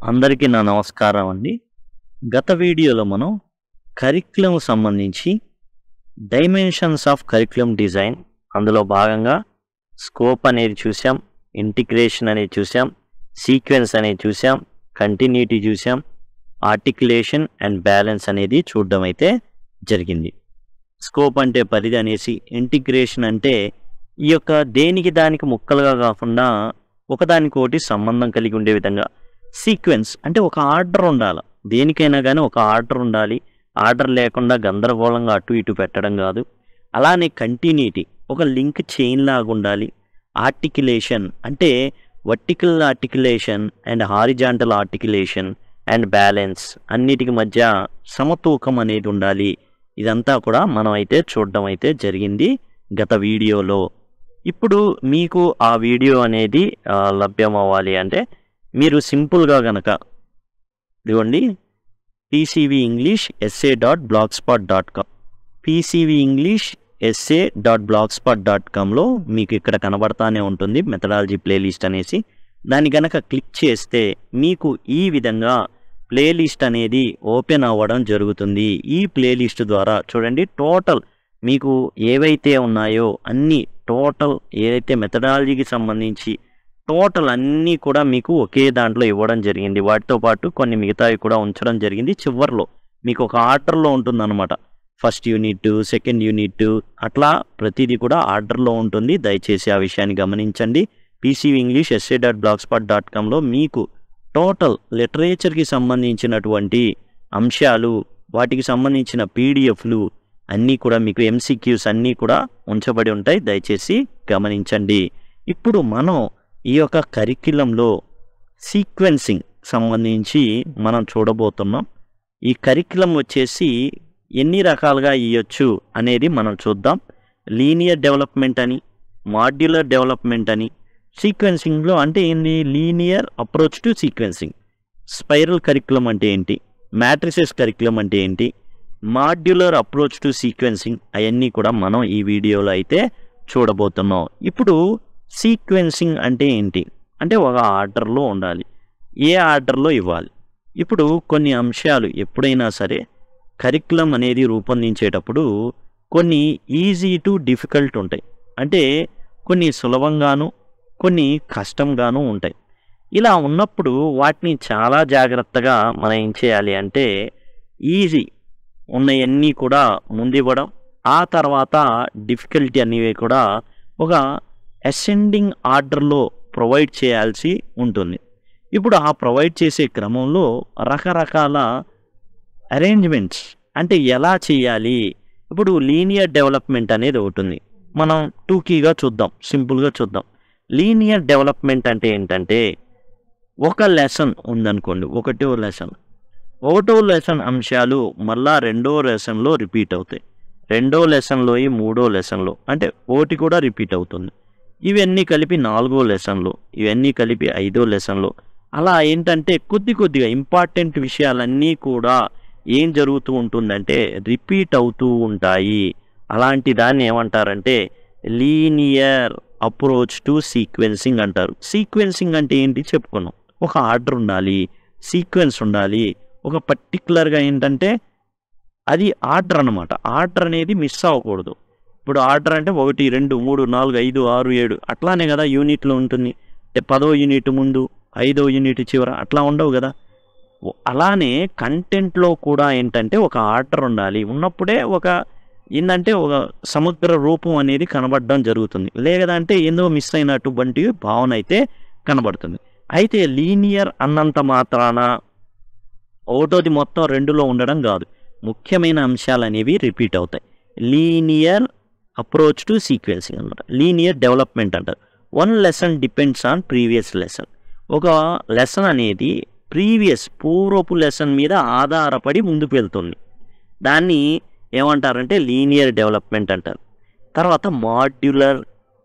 అందరికీ నా నమస్కారం అండి. గత వీడియోలో మనం కరిక్యులం సంబంధించి డైమెన్షన్స్ ఆఫ్ కరిక్యులం డిజైన్ అందులో భాగంగా స్కోప్ అనేది చూసాం, ఇంటిగ్రేషన్ అనేది చూసాం, సీక్వెన్స్ అనేది చూసాం, కంటిన్యూటీ చూసాం, ఆర్టికులేషన్ అండ్ బ్యాలెన్స్ అనేది చూడడం అయితే జరిగింది. స్కోప్ అంటే పరిధి అనేసి, ఇంటిగ్రేషన్ అంటే ఈ యొక్క దేనికి దానికి ముక్కలుగా కాకుండా ఒకదానికొకటి సంబంధం కలిగి ఉండే విధంగా, సీక్వెన్స్ అంటే ఒక ఆర్డర్ ఉండాలి. దేనికైనా కానీ ఒక ఆర్డర్ ఉండాలి. ఆర్డర్ లేకుండా గందరగోళంగా అటు ఇటు పెట్టడం కాదు. అలానే కంటిన్యూటీ ఒక లింక్ చైన్ లాగా ఉండాలి. ఆర్టికులేషన్ అంటే vertical articulation and horizontal articulation and balance, అన్నిటికి మధ్య సమతూకం అనేది ఉండాలి. ఇదంతా కూడా మనం అయితే చూడడం అయితే జరిగింది గత వీడియోలో. ఇప్పుడు మీకు ఆ వీడియో అనేది లభ్యం అవ్వాలి అంటే మీరు సింపుల్గా కనుక ఇదిగోండి pcvenglishessay.blogspot.com pcvenglishessay.blogspot.comలో మీకు ఇక్కడ కనబడతానే ఉంటుంది మెథడాలజీ ప్లేలిస్ట్ అనేసి. దాన్ని కనుక క్లిక్ చేస్తే మీకు ఈ విధంగా ప్లేలిస్ట్ అనేది ఓపెన్ అవ్వడం జరుగుతుంది. ఈ ప్లేలిస్ట్ ద్వారా చూడండి, టోటల్ మీకు ఏవైతే ఉన్నాయో అన్నీ టోటల్ ఏదైతే మెథడాలజీకి సంబంధించి టోటల్ అన్నీ కూడా మీకు ఒకే దాంట్లో ఇవ్వడం జరిగింది. వాటితో పాటు కొన్ని మిగతావి కూడా ఉంచడం జరిగింది. చివరిలో మీకు ఒక ఆర్డర్లో ఉంటుందన్నమాట. ఫస్ట్ యూనిట్, సెకండ్ యూనిట్, అట్లా ప్రతిదీ కూడా ఆర్డర్లో ఉంటుంది. దయచేసి ఆ విషయాన్ని గమనించండి. pcvenglishessay.blogspot.comలో మీకు టోటల్ లిటరేచర్కి సంబంధించినటువంటి అంశాలు, వాటికి సంబంధించిన పీడిఎఫ్లు అన్నీ కూడా మీకు ఎంసీక్యూస్ అన్నీ కూడా ఉంచబడి ఉంటాయి. దయచేసి గమనించండి. ఇప్పుడు మనం ఈ యొక్క కరిక్యులంలో సీక్వెన్సింగ్ సంబంధించి మనం చూడబోతున్నాం. ఈ కరిక్యులం వచ్చేసి ఎన్ని రకాలుగా ఇవ్వచ్చు అనేది మనం చూద్దాం. లీనియర్ డెవలప్మెంట్ అని, మాడ్యులర్ డెవలప్మెంట్ అని, సీక్వెన్సింగ్లో అంటే ఏంటి, linear approach to sequencing, spiral curriculum అంటే ఏంటి, మ్యాట్రిసెస్ కరిక్యులం అంటే ఏంటి, మాడ్యులర్ అప్రోచ్ టు సీక్వెన్సింగ్, అవన్నీ కూడా మనం ఈ వీడియోలో అయితే చూడబోతున్నాం. ఇప్పుడు సీక్వెన్సింగ్ అంటే ఏంటి అంటే ఒక ఆర్డర్లో ఉండాలి. ఏ ఆర్డర్లో ఇవ్వాలి. ఇప్పుడు కొన్ని అంశాలు ఎప్పుడైనా సరే కరిక్యులం అనేది రూపొందించేటప్పుడు కొన్ని ఈజీ టు డిఫికల్ట్ ఉంటాయి. అంటే కొన్ని సులభంగాను కొన్ని కష్టంగాను ఉంటాయి. ఇలా ఉన్నప్పుడు వాటిని చాలా జాగ్రత్తగా మనం ఏం చేయాలి అంటే ఈజీ ఉన్నవన్నీ కూడా ముందివ్వడం, ఆ తర్వాత డిఫికల్టీ అనేవి కూడా ఒక అసెండింగ్ ఆర్డర్లో ప్రొవైడ్ చేయాల్సి ఉంటుంది. ఇప్పుడు ఆ ప్రొవైడ్ చేసే క్రమంలో రకరకాల అరేంజ్మెంట్స్ అంటే ఎలా చేయాలి. ఇప్పుడు లీనియర్ డెవలప్మెంట్ అనేది ఒకటి ఉంది. మనం టూకీగా చూద్దాం, సింపుల్గా చూద్దాం. లీనియర్ డెవలప్మెంట్ అంటే ఏంటంటే ఒక లెసన్ ఉందనుకోండి, ఒకటో లెసన్ అంశాలు మళ్ళా రెండో లెసన్లో రిపీట్ అవుతాయి. రెండో లెసన్లో మూడో లెసన్లో అంటే ఒకటి కూడా రిపీట్ అవుతుంది. ఇవన్నీ కలిపి నాలుగో లెసన్లో, ఇవన్నీ కలిపి ఐదో లెసన్లో, అలా ఏంటంటే కొద్దిగా ఇంపార్టెంట్ విషయాలన్నీ కూడా ఏం జరుగుతూ ఉంటుందంటే రిపీట్ అవుతూ ఉంటాయి. అలాంటి దాన్ని ఏమంటారంటే లీనియర్ అప్రోచ్ టు సీక్వెన్సింగ్ అంటారు. సీక్వెన్సింగ్ అంటే ఏంటి చెప్పుకున్నాం. ఒక ఆర్డర్ ఉండాలి, సీక్వెన్స్ ఉండాలి. ఒక పర్టికులర్గా ఏంటంటే అది ఆర్డర్ అన్నమాట. ఆర్డర్ అనేది మిస్ అవ్వకూడదు. ఇప్పుడు ఆర్డర్ అంటే 1, 2, 3, 4, 5, 6, 7 అట్లానే కదా యూనిట్లో ఉంటుంది. అంటే 10వ యూనిట్ ముందు, 5వ యూనిట్ చివర అట్లా ఉండవు కదా. అలానే కంటెంట్లో కూడా ఏంటంటే ఒక ఆర్డర్ ఉండాలి. ఉన్నప్పుడే ఒక ఏంటంటే ఒక సమగ్ర రూపం అనేది కనబడడం జరుగుతుంది. లేదంటే ఏందో మిస్ అయినటువంటి భావన అయితే కనబడుతుంది. అయితే లీనియర్ అన్నంత మాత్రాన ఒకటోది మొత్తం రెండులో ఉండడం కాదు. ముఖ్యమైన అంశాలు అనేవి రిపీట్ అవుతాయి. లీనియర్ అప్రోచ్ టు సీక్వెన్సింగ్ అనమాట. లీనియర్ డెవలప్మెంట్ అంటారు. One lesson depends on previous lesson. ఒక లెసన్ అనేది పూర్వపు లెసన్ మీద ఆధారపడి ముందుకు వెళ్తుంది. దాన్ని ఏమంటారంటే లీనియర్ డెవలప్మెంట్ అంటారు. తర్వాత మాడ్యులర్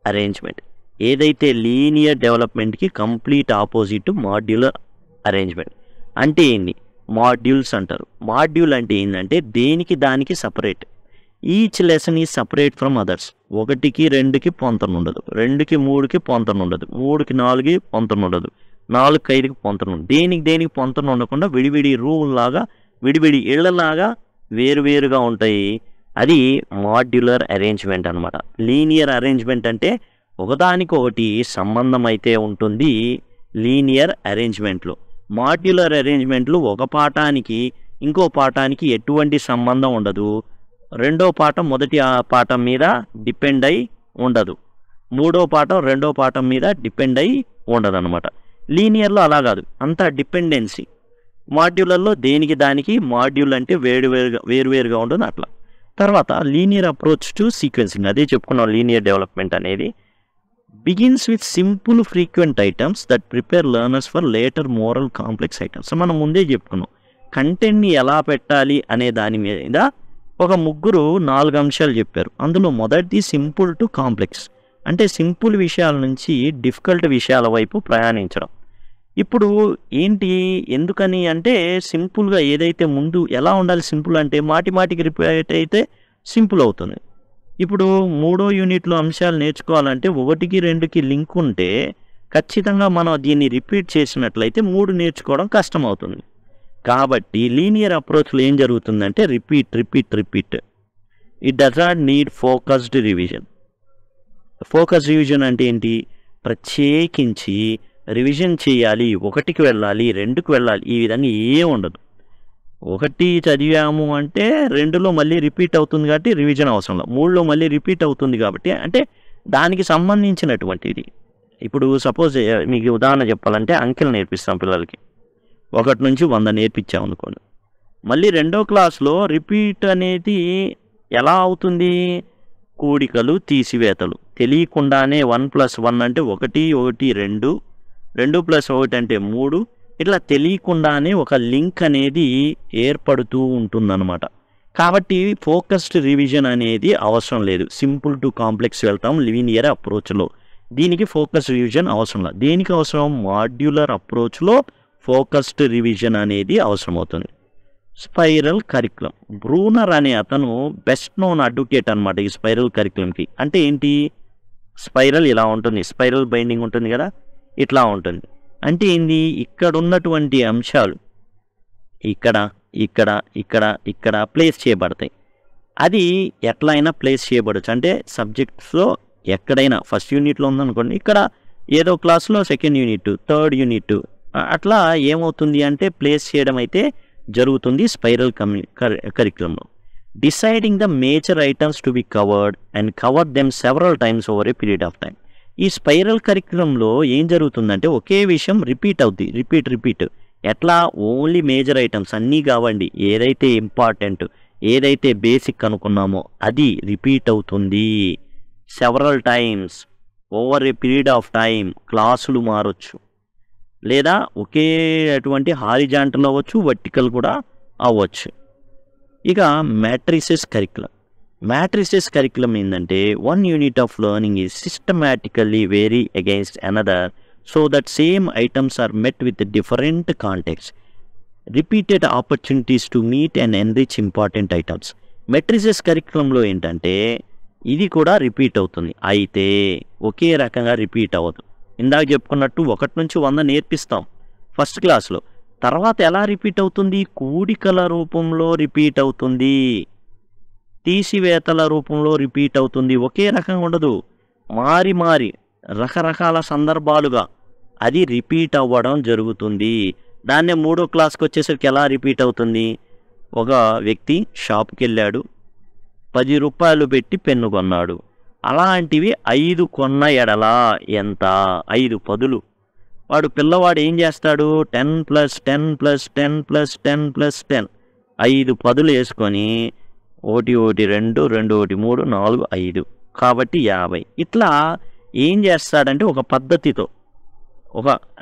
అరేంజ్మెంట్. ఏదైతే లీనియర్ డెవలప్మెంట్కి కంప్లీట్ ఆపోజిట్ మాడ్యులర్ అరేంజ్మెంట్. అంటే ఏంటి, మాడ్యూల్స్ అంటారు. మాడ్యూల్ అంటే ఏంటంటే దేనికి దానికి separate. Each lesson is separate from others. 1కి 2కి పొంతన ఉండదు, 2కి 3కి పొంతన ఉండదు, 3కి 4కి పొంతన ఉండదు, 4కి 5కి పొంతన దేనికి పొంతన ఉండకుండా విడివిడి రూమ్ లాగా విడివిడి ఇళ్లలాగా వేరువేరుగా ఉంటాయి. అది మాడ్యులర్ అరేంజ్మెంట్ అనమాట. లీనియర్ అరేంజ్మెంట్ అంటే ఒకదానికొకటి సంబంధం అయితే ఉంటుంది లీనియర్ అరేంజ్మెంట్లో. మాడ్యులర్ అరేంజ్మెంట్లు ఒక పాఠానికి ఇంకో పాఠానికి ఎటువంటి సంబంధం ఉండదు. రెండో పాఠం మొదటి పాఠం మీద డిపెండ్ అయి ఉండదు. మూడో పాఠం రెండో పాఠం మీద డిపెండ్ అయి ఉండదు అనమాట. లీనియర్లో అలా కాదు, అంతా డిపెండెన్సీ. మాడ్యులర్లో దేనికి దానికి మాడ్యూల్ అంటే వేరువేరుగా ఉంటుంది అట్లా. తర్వాత లీనియర్ అప్రోచ్ టు సీక్వెన్సింగ్, అదే చెప్పుకున్నాం. లీనియర్ డెవలప్మెంట్ అనేది begins with simple frequent items that prepare learners for later moral complex items. మనం ముందే చెప్పుకున్నాం కంటెంట్ని ఎలా పెట్టాలి అనే దాని మీద ఒక ముగ్గురు 4 అంశాలు చెప్పారు. అందులో మొదటిది సింపుల్ టు కాంప్లెక్స్, అంటే సింపుల్ విషయాల నుంచి డిఫికల్ట్ విషయాల వైపు ప్రయాణించడం. ఇప్పుడు ఏంటి ఎందుకని అంటే సింపుల్గా ఏదైతే ముందు ఎలా ఉండాలి, సింపుల్ అంటే మాటికి రిపీట్ అయితే సింపుల్ అవుతుంది. ఇప్పుడు 3వ యూనిట్లో అంశాలు నేర్చుకోవాలంటే 1కి 2కి లింక్ ఉంటే ఖచ్చితంగా మనం దీన్ని రిపీట్ చేసినట్లయితే 3 నేర్చుకోవడం కష్టం అవుతుంది. కాబట్టి లీనియర్ అప్రోచ్లో ఏం జరుగుతుందంటే repeat. It does not need focused revision. Focus revision అంటే ఏంటి, ప్రత్యేకించి రివిజన్ చేయాలి, 1కి వెళ్ళాలి 2కి వెళ్ళాలి, ఈ విధంగా ఏం ఉండదు. 1 చదివాము అంటే 2లో మళ్ళీ రిపీట్ అవుతుంది కాబట్టి రివిజన్ అవసరంలో, 3లో మళ్ళీ రిపీట్ అవుతుంది కాబట్టి అంటే దానికి సంబంధించినటువంటిది. ఇప్పుడు సపోజ్ మీకు ఉదాహరణ చెప్పాలంటే అంకెలు నేర్పిస్తాం పిల్లలకి, 1 నుంచి 100 నేర్పించాం అనుకోండి. మళ్ళీ 2వ క్లాస్లో రిపీట్ అనేది ఎలా అవుతుంది, కూడికలు తీసివేతలు తెలియకుండానే 1+1 అంటే 1 2, 2+1 అంటే 3, ఇట్లా తెలియకుండానే ఒక లింక్ అనేది ఏర్పడుతూ ఉంటుందన్నమాట. కాబట్టి ఫోకస్డ్ రివిజన్ అనేది అవసరం లేదు. సింపుల్ టు కాంప్లెక్స్ వెళ్తాం లీనియర్ అప్రోచ్లో, దీనికి ఫోకస్ రివిజన్ అవసరం లేదు. దేనికి అవసరం, మాడ్యులర్ అప్రోచ్లో ఫోకస్డ్ రివిజన్ అనేది అవసరం అవుతుంది. స్పైరల్ కరికులం, బ్రూనర్ అనే అతను బెస్ట్ నోన్ అడ్వకేట్ అనమాట ఈ స్పైరల్ కరికులంకి. అంటే ఏంటి, స్పైరల్ ఇలా ఉంటుంది, స్పైరల్ బైండింగ్ ఉంటుంది కదా, ఇట్లా ఉంటుంది. అంటే ఏంది, ఇక్కడ ఉన్నటువంటి అంశాలు ఇక్కడ ఇక్కడ ఇక్కడ ఇక్కడ ప్లేస్ చేయబడతాయి. అది ఎట్లయినా ప్లేస్ చేయబడచ్చు. అంటే సబ్జెక్ట్స్లో ఎక్కడైనా ఫస్ట్ యూనిట్లో ఉందనుకోండి, ఇక్కడ ఏదో క్లాస్లో సెకండ్ యూనిట్, థర్డ్ యూనిట్, అట్లా ఏమవుతుంది అంటే ప్లేస్ చేయడం అయితే జరుగుతుంది స్పైరల్ కరికులంలో. Deciding the major items to be covered and cover them several times over a period of time. ఈ స్పైరల్ కరికులంలో ఏం జరుగుతుందంటే ఒకే విషయం రిపీట్ అవుద్ది, రిపీట్. ఎట్లా, ఓన్లీ మేజర్ ఐటమ్స్ అన్నీ కావండి, ఏదైతే ఇంపార్టెంట్ ఏదైతే బేసిక్ అనుకున్నామో అది రిపీట్ అవుతుంది several times over a period of time. క్లాసులు మారొచ్చు, లేదా ఒకే అటువంటి హారిజాంటల్ అవ్వచ్చు, వర్టికల్ కూడా అవ్వచ్చు. ఇక మ్యాట్రిసెస్ కరికులం ఏంటంటే 1 unit of learning is systematically vary against another so that same items are met with different context, repeated opportunities to meet and enrich important items. Matrices కరికులంలో ఏంటంటే ఇది కూడా రిపీట్ అవుతుంది, అయితే ఒకే రకంగా రిపీట్ అవ్వదు. ఇందాక చెప్పుకున్నట్టు 1 నుంచి 100 నేర్పిస్తాం ఫస్ట్ క్లాస్లో, తర్వాత ఎలా రిపీట్ అవుతుంది, కూడికల రూపంలో రిపీట్ అవుతుంది, తీసివేతల రూపంలో రిపీట్ అవుతుంది. ఒకే రకంగా ఉండదు, మారి రకరకాల సందర్భాలుగా అది రిపీట్ అవ్వడం జరుగుతుంది. దాన్నే 3వ క్లాస్కి వచ్చేసరికి ఎలా రిపీట్ అవుతుంది, ఒక వ్యక్తి షాప్కి వెళ్ళాడు, 10 రూపాయలు పెట్టి పెన్ను కొన్నాడు. అలాంటివి 5 కొన్న ఎడలా ఎంత, 5 పదులు. వాడు పిల్లవాడు ఏం చేస్తాడు, 10 + 10 + 10 + 10 + 10 5 పదులు వేసుకొని 1 1 2 2 1 3 4 5 కాబట్టి 50. ఇట్లా ఏం చేస్తాడంటే ఒక పద్ధతితో,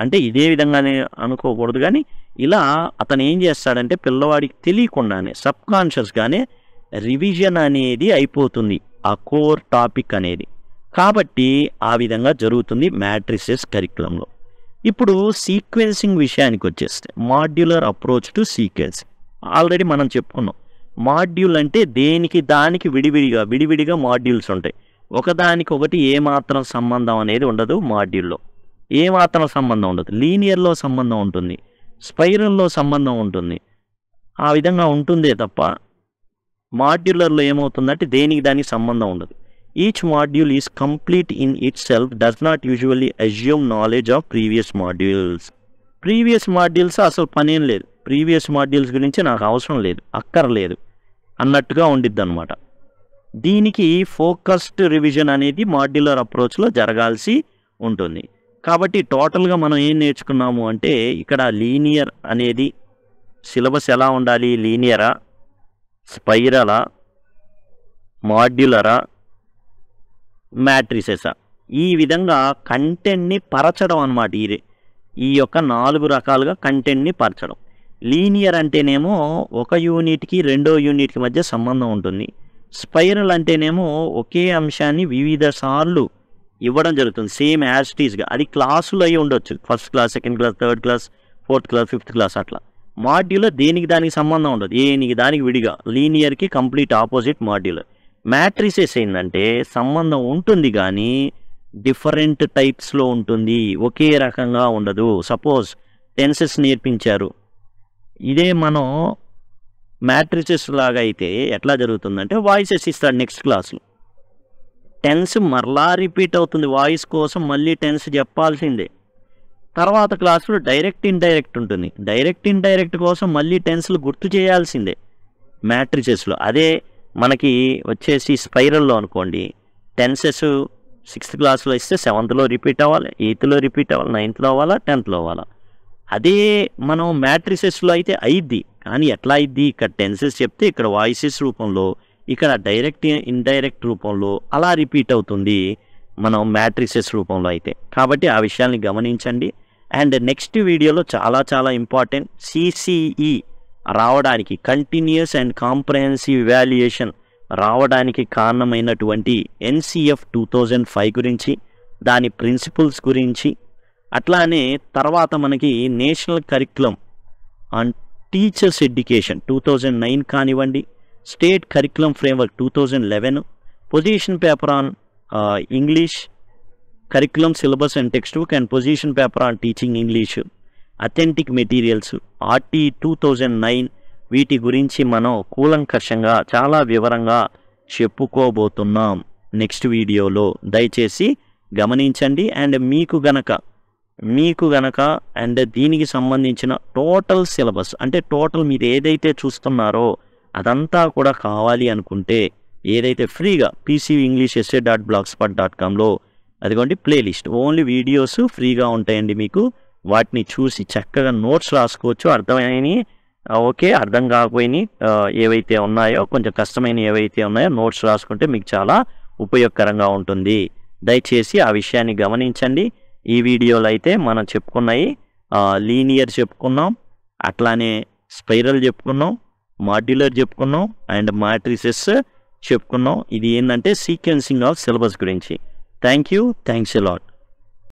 అంటే ఇదే విధంగానే అనుకోకూడదు కానీ ఇలా అతను ఏం చేస్తాడంటే పిల్లవాడికి తెలియకుండానే సబ్కాన్షియస్గానే రివిజన్ అనేది అయిపోతుంది ఆ కోర్ టాపిక్ అనేది. కాబట్టి ఆ విధంగా జరుగుతుంది మ్యాట్రిసెస్ కరికులంలో. ఇప్పుడు సీక్వెన్సింగ్ విషయానికి వచ్చేస్తే modular approach to sequencing already మనం చెప్పుకున్నాం. మాడ్యూల్ అంటే దేనికి దానికి విడివిడిగా మాడ్యూల్స్ ఉంటాయి, ఒకదానికొకటి ఏమాత్రం సంబంధం అనేది ఉండదు మాడ్యూల్లో. ఏమాత్రం సంబంధం ఉండదు. లీనియర్లో సంబంధం ఉంటుంది, స్పైరల్లో సంబంధం ఉంటుంది. ఆ విధంగా ఉంటుందే తప్ప మాడ్యులర్లో ఏమవుతుందంటే దేనికి దానికి సంబంధం ఉండదు. Each module is complete in it self, does not usually assume knowledge of previous modules. Previous modules అసలు పనేం లేదు, ప్రీవియస్ మాడ్యూల్స్ గురించి నాకు అవసరం లేదు, అక్కర్లేదు అన్నట్టుగా ఉండిద్ది అనమాట. దీనికి ఫోకస్డ్ రివిజన్ అనేది మాడ్యులర్ అప్రోచ్లో జరగాల్సి ఉంటుంది. కాబట్టి టోటల్గా మనం ఏం నేర్చుకున్నాము అంటే ఇక్కడ లీనియర్ అనేది సిలబస్ ఎలా ఉండాలి, లీనియరా, స్పైరలా, మాడ్యులరా, మ్యాట్రిసెసా, ఈ విధంగా కంటెంట్ని పరచడం అన్నమాట. ఈ యొక్క 4 రకాలుగా కంటెంట్ని పరచడం. లీనియర్ అంటేనేమో ఒక యూనిట్కి రెండో యూనిట్కి మధ్య సంబంధం ఉంటుంది. స్పైరల్ అంటేనేమో ఒకే అంశాన్ని వివిధ సార్లు ఇవ్వడం జరుగుతుంది, సేమ్ యాజ్ ఇట్ ఈస్గా. అది క్లాసులు అయి ఉండొచ్చు, first class, second class, third class, fourth class, fifth class అట్లా. మాడ్యులర్ దేనికి దానికి సంబంధం ఉండదు, దేనికి దానికి విడిగా. లీనియర్కి కంప్లీట్ ఆపోజిట్ మాడ్యులర్. మ్యాట్రిసెస్ ఏంటంటే సంబంధం ఉంటుంది కానీ డిఫరెంట్ టైప్స్లో ఉంటుంది, ఒకే రకంగా ఉండదు. సపోజ్ టెన్సెస్ నేర్పించారు, ఇదే మనం మ్యాట్రిసెస్ లాగా అయితే ఎట్లా జరుగుతుందంటే వాయిసెస్ ఇస్తాడు నెక్స్ట్ క్లాస్లో, టెన్స్ మరలా రిపీట్ అవుతుంది, వాయిస్ కోసం మళ్ళీ టెన్స్ చెప్పాల్సిందే. తర్వాత క్లాసులో డైరెక్ట్ ఇండైరెక్ట్ ఉంటుంది, డైరెక్ట్ ఇండైరెక్ట్ కోసం మళ్ళీ టెన్స్లు గుర్తు చేయాల్సిందే మ్యాట్రిసెస్లో. అదే మనకి వచ్చేసి స్పైరల్లో అనుకోండి, టెన్సెస్ 6th క్లాస్లో ఇస్తే 7thలో రిపీట్ అవ్వాలి, 8thలో రిపీట్ అవ్వాలి, 9thలో అవ్వాలా, 10thలో అవ్వాలా. అదే మనం మ్యాట్రిసెస్లో అయితే అయిద్ది, కానీ ఎట్లా అయిద్ది, ఇక్కడ టెన్సెస్ చెప్తే ఇక్కడ వాయిసెస్ రూపంలో, ఇక్కడ డైరెక్ట్ ఇండైరెక్ట్ రూపంలో అలా రిపీట్ అవుతుంది మనం మ్యాట్రిసెస్ రూపంలో అయితే. కాబట్టి ఆ విషయాన్ని గమనించండి. అండ్ నెక్స్ట్ వీడియోలో చాలా చాలా ఇంపార్టెంట్ CCE రావడానికి, కంటిన్యూస్ అండ్ కాంప్రహెన్సివ్ ఇవాల్యుయేషన్ రావడానికి కారణమైనటువంటి NCF 2005 గురించి, దాని ప్రిన్సిపల్స్ గురించి, అట్లానే తర్వాత మనకి national curriculum on teachers education 2009 కానివ్వండి, state curriculum framework 2011, position paper on English, curriculum syllabus and text book and position paper on teaching English, authentic materials, RT 2009, వీటి గురించి మనం కూలంకషంగా చాలా వివరంగా చెప్పుకోబోతున్నాం నెక్స్ట్ వీడియోలో. దయచేసి గమనించండి. అండ్ మీకు గనక అండ్ దీనికి సంబంధించిన టోటల్ సిలబస్, అంటే టోటల్ మీరు ఏదైతే చూస్తున్నారో అదంతా కూడా కావాలి అనుకుంటే, ఏదైతే ఫ్రీగా pcinglishessay.blogspot.comలో అదిగోండి ప్లేలిస్ట్, ఓన్లీ వీడియోస్ ఫ్రీగా ఉంటాయండి మీకు. వాటిని చూసి చక్కగా నోట్స్ రాసుకోవచ్చు. అర్థమైనవి ఓకే, అర్థం కాకపోయినాయి ఏవైతే ఉన్నాయో, కొంచెం కష్టమైన ఏవైతే ఉన్నాయో నోట్స్ రాసుకుంటే మీకు చాలా ఉపయోగకరంగా ఉంటుంది. దయచేసి ఆ విషయాన్ని గమనించండి. ఈ వీడియోలో అయితే మనం చెప్పుకున్నాయి, లీనియర్ చెప్పుకున్నాం, అట్లానే స్పైరల్ చెప్పుకున్నాం, మాడ్యులర్ చెప్పుకున్నాం, అండ్ మ్యాట్రిసెస్ చెప్పుకున్నాం. ఇది ఏంటంటే సీక్వెన్సింగ్ ఆఫ్ సిలబస్ గురించి. Thanks a lot.